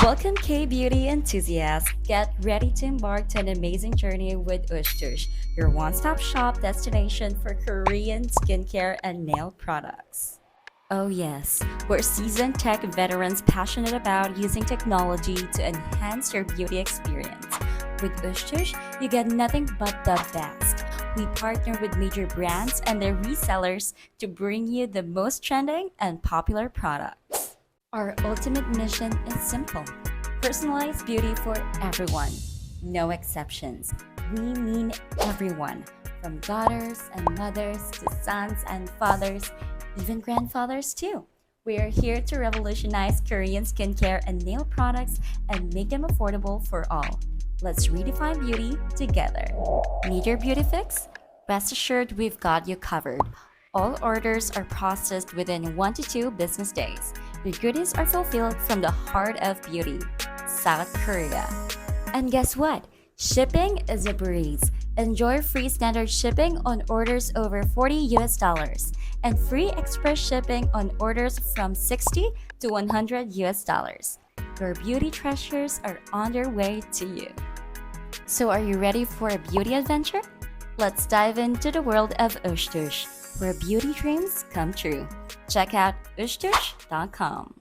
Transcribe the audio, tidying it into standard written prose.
Welcome, K-beauty enthusiasts. Get ready to embark on an amazing journey with OoshTush, your one-stop shop destination for Korean skincare and nail products. Oh yes, we're seasoned tech veterans passionate about using technology to enhance your beauty experience. With OoshTush, you get nothing but the best. We partner with major brands and their resellers to bring you the most trending and popular products. Our ultimate mission is simple: personalized beauty for everyone, no exceptions. We mean everyone, from daughters and mothers to sons and fathers, even grandfathers too. We are here to revolutionize Korean skincare and nail products and make them affordable for all. Let's redefine beauty together. Need your beauty fix? Rest assured we've got you covered. All orders are processed within 1 to 2 business days. Your goodies are fulfilled from the heart of beauty, South Korea. And guess what? Shipping is a breeze. Enjoy free standard shipping on orders over $40 and free express shipping on orders from $60 to $100. Your beauty treasures are on their way to you. So are you ready for a beauty adventure? Let's dive into the world of OoshTush, where beauty dreams come true. Check out OoshTush.com.